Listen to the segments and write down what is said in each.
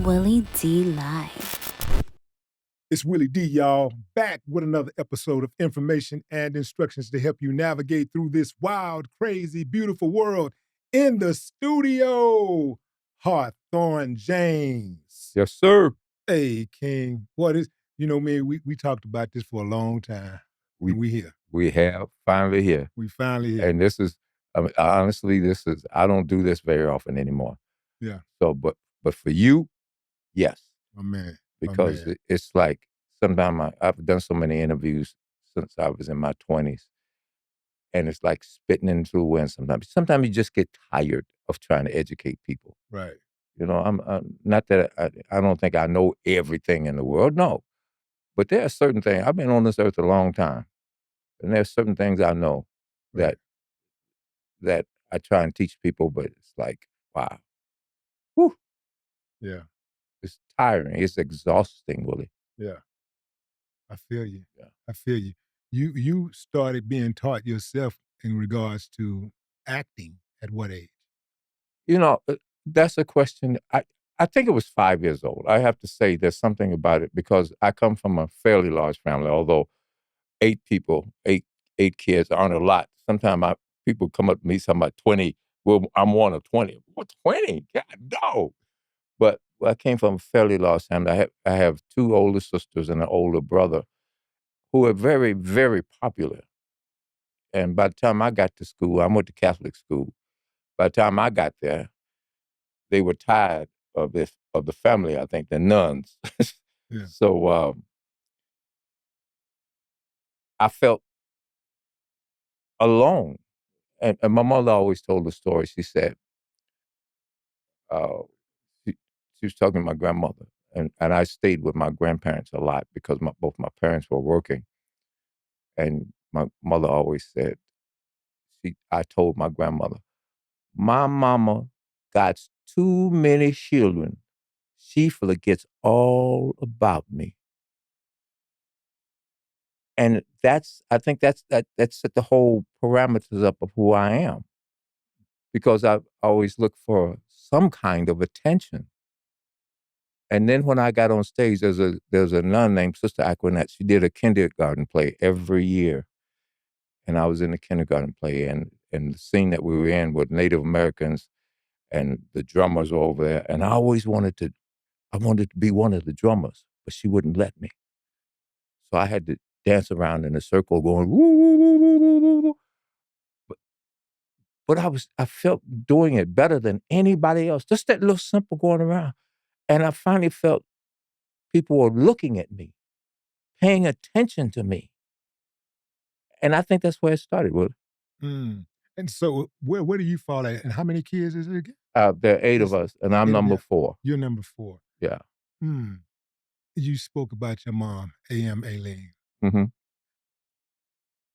Willie D Live. It's Willie D, y'all, back with another episode of information and instructions to help you navigate through this wild, crazy, beautiful world. In the studio, Hawthorne James. Yes, sir. Hey, King. What is, man, we talked about this for a long time. And we here. We have finally here. We finally here. And this is, honestly, I don't do this very often anymore. Yeah. So, but for you, yes. My man. Because it's like, sometimes I've done so many interviews since I was in my 20s. And it's like spitting into the wind sometimes. Sometimes you just get tired of trying to educate people. Right. I'm not that I don't think I know everything in the world. No. But there are certain things. I've been on this earth a long time. And there's certain things I know Right. that I try and teach people, but it's like, wow. Whew. Yeah. It's tiring. It's exhausting, Willie. Yeah. I feel you. Yeah. I feel you. You started being taught yourself in regards to acting at what age? That's a question. I think it was 5 years old. I have to say there's something about it because I come from a fairly large family, although 8 people, eight kids aren't a lot. Sometimes people come up to me talking about 20. Well, I'm one of 20. What, 20? God, no. But I came from a fairly large family. I have 2 older sisters and an older brother who are very, very popular. And by the time I got to school, I went to Catholic school. By the time I got there, they were tired of the family, I think, the nuns. Yeah. So I felt alone. And my mother always told the story. She said, uh, she, she was talking to my grandmother. And I stayed with my grandparents a lot because both my parents were working. And my mother always said, I told my grandmother, my mama got too many children. She forgets all about me. And I think that set the whole parameters up of who I am. Because I've always looked for some kind of attention. And then when I got on stage, there's a nun named Sister Aquinette. She did a kindergarten play every year. And I was in the kindergarten play, and the scene that we were in with Native Americans, and the drummers were over there. And I wanted to be one of the drummers, but she wouldn't let me. So I had to dance around in a circle going, woo, woo, woo, woo, woo, woo, woo. But I felt doing it better than anybody else. Just that little simple going around. And I finally felt people were looking at me, paying attention to me. And I think that's where it started, Will. Mm. And so where do you fall at? And how many kids is it again? There are 8 of us, and I'm number 4. You're number 4. Yeah. You spoke about your mom, A.M. Aileen. Mm-hmm.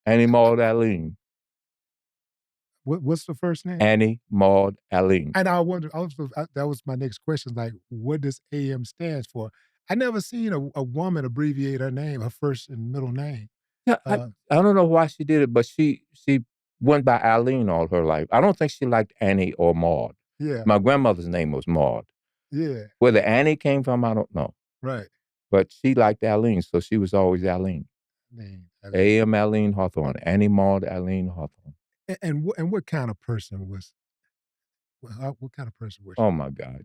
Annie Maud Aileen. What's the first name? Annie Maud Aileen. And I wonder, that was my next question, like, what does A.M. stands for? I never seen a woman abbreviate her name, her first and middle name. Yeah, I don't know why she did it, but she went by Aileen all her life. I don't think she liked Annie or Maud. Yeah. My grandmother's name was Maud. Yeah. Where the Annie came from, I don't know. Right. But she liked Aileen, so she was always Aileen. A.M. Aileen Hawthorne. Annie Maud Aileen Hawthorne. And what kind of person was? What kind of person was she? Oh my God!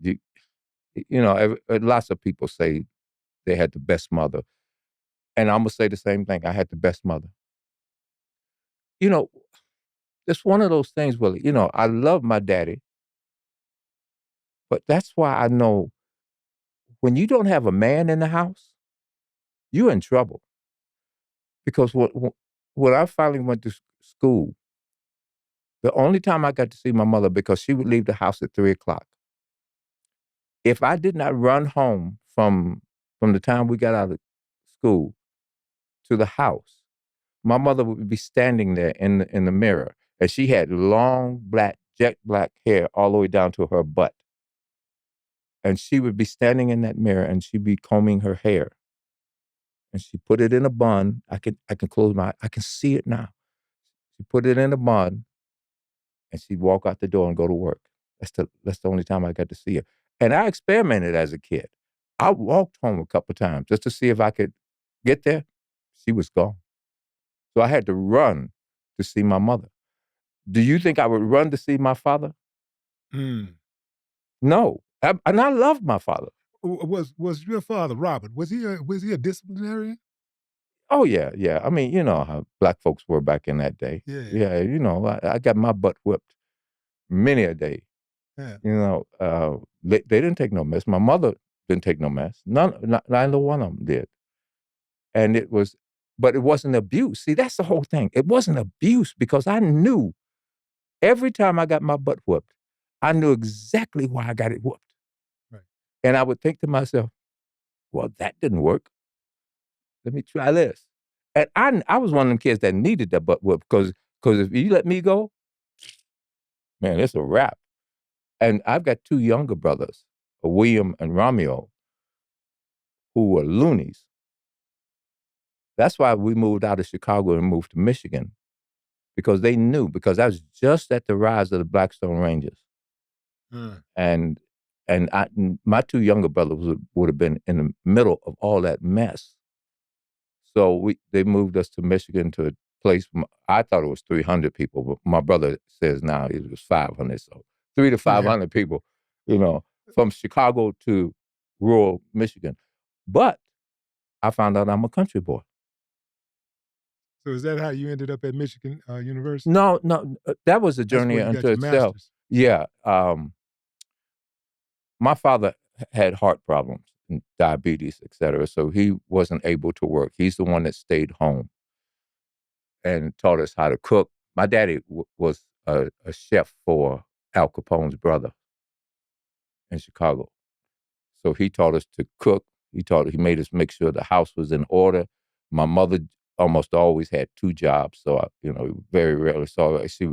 Lots of people say they had the best mother, and I'm gonna say the same thing. I had the best mother. It's one of those things, Willie. I love my daddy, but that's why I know when you don't have a man in the house, you're in trouble. Because when I finally went to school, the only time I got to see my mother, because she would leave the house at 3:00. If I did not run home from the time we got out of school to the house, my mother would be standing there in the mirror, and she had long jet black hair all the way down to her butt. And she would be standing in that mirror, and she'd be combing her hair. And she put it in a bun. I can close my eye. I can see it now. She put it in a bun, and she'd walk out the door and go to work. That's the only time I got to see her. And I experimented as a kid. I walked home a couple of times just to see if I could get there. She was gone. So I had to run to see my mother. Do you think I would run to see my father? Mm. No. And I loved my father. Was your father Robert? Was he a disciplinarian? Oh, yeah, yeah. I mean, you know how black folks were back in that day. Yeah, Yeah, you know, I got my butt whipped many a day. yeah. You know, they didn't take no mess. My mother didn't take no mess. Neither one of them did. And but it wasn't abuse. See, that's the whole thing. It wasn't abuse because I knew every time I got my butt whooped, I knew exactly why I got it whooped. Right. And I would think to myself, well, that didn't work. Let me try this. And I was one of them kids that needed that butt whoop because if you let me go, man, it's a wrap. And I've got two younger brothers, William and Romeo, who were loonies. That's why we moved out of Chicago and moved to Michigan, because they knew, because I was just at the rise of the Blackstone Rangers. Mm. And my two younger brothers would have been in the middle of all that mess. So they moved us to Michigan to a place. I thought it was 300 people, but my brother says now it was 500. So 300 to 500 people, you know, from Chicago to rural Michigan. But I found out I'm a country boy. So is that how you ended up at Michigan University? No, that was a That's journey where you got unto your itself. master's. Yeah. My father had heart problems and diabetes, et cetera, so he wasn't able to work. He's the one that stayed home and taught us how to cook. My daddy was a chef for Al Capone's brother in Chicago. So he taught us to cook. He made us make sure the house was in order. My mother almost always had two jobs, so very rarely saw her. She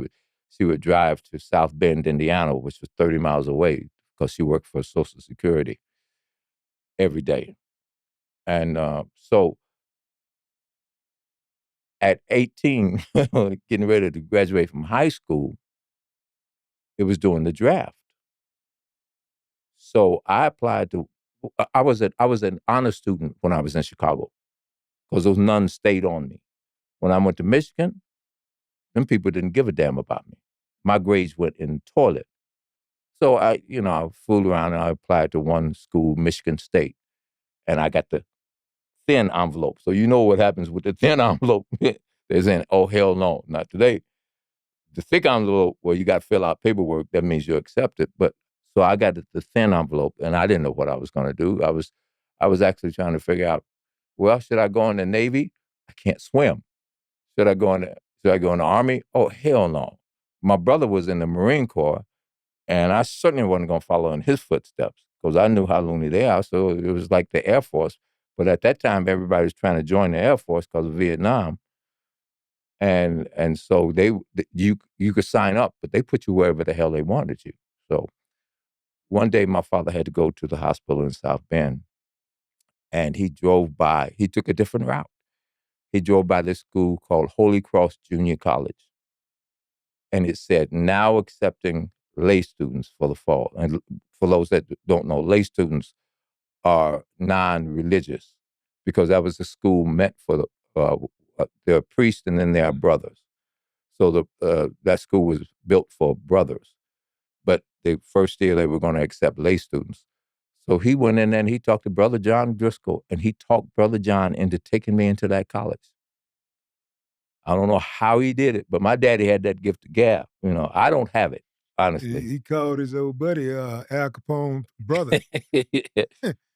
would drive to South Bend, Indiana, which was 30 miles away, because she worked for Social Security every day. And so at 18, getting ready to graduate from high school, it was during the draft. So I applied to. I was an honor student when I was in Chicago, because those nuns stayed on me. When I went to Michigan, them people didn't give a damn about me. My grades went in the toilet. So I fooled around and I applied to one school, Michigan State, and I got the thin envelope. So you know what happens with the thin envelope. They're saying, oh, hell no, not today. The thick envelope, where you got to fill out paperwork, that means you're accepted. But so I got the thin envelope, and I didn't know what I was going to do. I was actually trying to figure out, well, should I go in the Navy? I can't swim. Should I go in the Army? Oh, hell no. My brother was in the Marine Corps, and I certainly wasn't going to follow in his footsteps, because I knew how loony they are. So it was like the Air Force. But at that time, everybody was trying to join the Air Force because of Vietnam. And so you could sign up, but they put you wherever the hell they wanted you. So one day my father had to go to the hospital in South Bend, and he took a different route. He drove by this school called Holy Cross Junior College. And it said, now accepting lay students for the fall. And for those that don't know, lay students are non-religious, because that was the school meant for their priests, and then their brothers. So that school was built for brothers. But the first year they were going to accept lay students. So he went in there and he talked to Brother John Driscoll, and he talked Brother John into taking me into that college. I don't know how he did it, but my daddy had that gift of gab. I don't have it, honestly. He called his old buddy Al Capone brother. Yeah.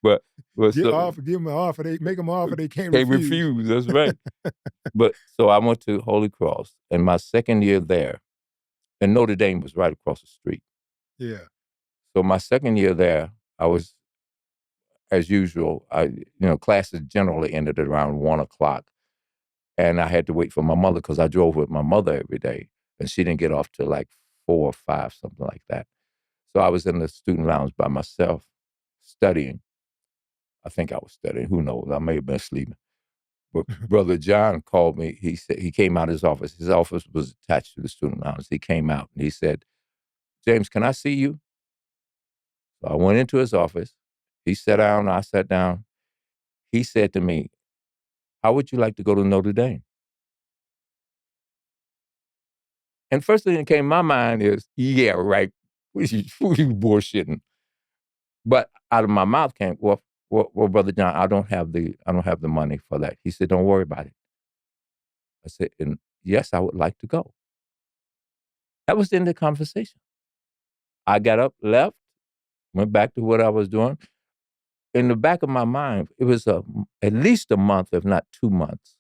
But Give him an offer. Make them an offer they can't can't refuse. refuse. That's right. But so I went to Holy Cross, and my second year there, and Notre Dame was right across the street. Yeah. So my second year there, I was, as usual, classes generally ended at around 1:00, and I had to wait for my mother, because I drove with my mother every day, and she didn't get off till like 4 or 5, something like that. So I was in the student lounge by myself, studying. I think I was studying. Who knows? I may have been sleeping. But Brother John called me. He said he came out of his office. His office was attached to the student lounge. He came out and he said, "James, can I see you?" So I went into his office. He sat down, I sat down. He said to me, how would you like to go to Notre Dame? And first thing that came to my mind is, yeah, right. Who you bullshitting? But out of my mouth came, well, Brother John, I don't have the money for that. He said, don't worry about it. I said, and yes, I would like to go. That was the end of the conversation. I got up, left, went back to what I was doing. In the back of my mind, it was at least a month, if not 2 months.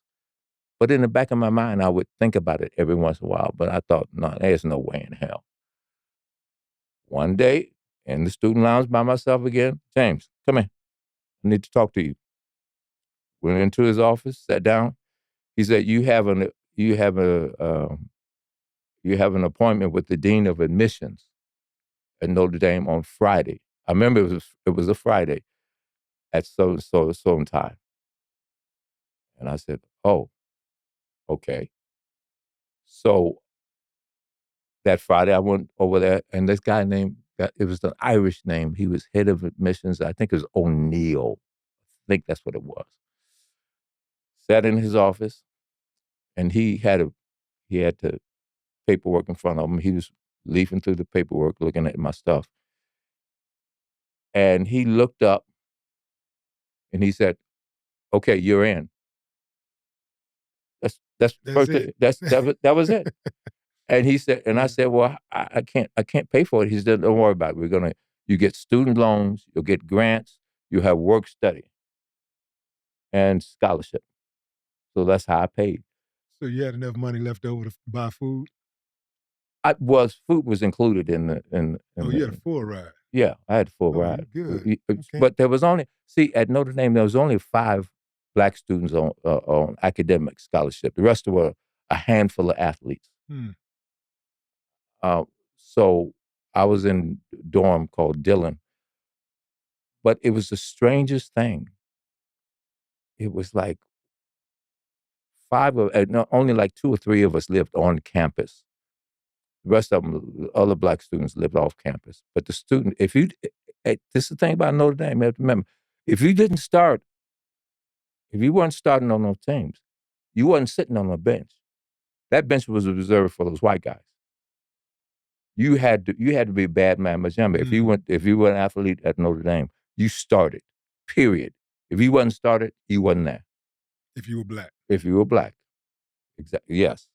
But in the back of my mind, I would think about it every once in a while. But I thought, no, there's no way in hell. One day, in the student lounge by myself again, James, come here. I need to talk to you. Went into his office, sat down. He said, you have an appointment with the dean of admissions at Notre Dame on Friday. I remember it was a Friday at so time. And I said, oh, okay. So that Friday I went over there, and this guy it was an Irish name. He was head of admissions. I think it was O'Neill. I think that's what it was. Sat in his office, and he had the paperwork in front of him. He was leafing through the paperwork, looking at my stuff. And he looked up and he said, okay, you're in. That's first it. That was it. And he said, and I said, well, I can't pay for it. He said, don't worry about it. You get student loans, you'll get grants, you have work study and scholarship. So that's how I paid. So you had enough money left over to buy food? Food was included in you had a full ride. Yeah, I had a full ride. Good. Okay. But there was at Notre Dame, there was only 5 Black students on academic scholarship. The rest were a handful of athletes. So I was in a dorm called Dillon. But it was the strangest thing. It was like only like 2 or 3 of us lived on campus. The rest of them, other Black students, lived off campus. But the student, this is the thing about Notre Dame, you have to remember, if you weren't starting on those teams, you wasn't sitting on a bench. That bench was reserved for those white guys. You had to be a bad man. But remember, if you were an athlete at Notre Dame, you started, period. If you wasn't started, you wasn't there. If you were Black. If you were Black. Exactly. Yes.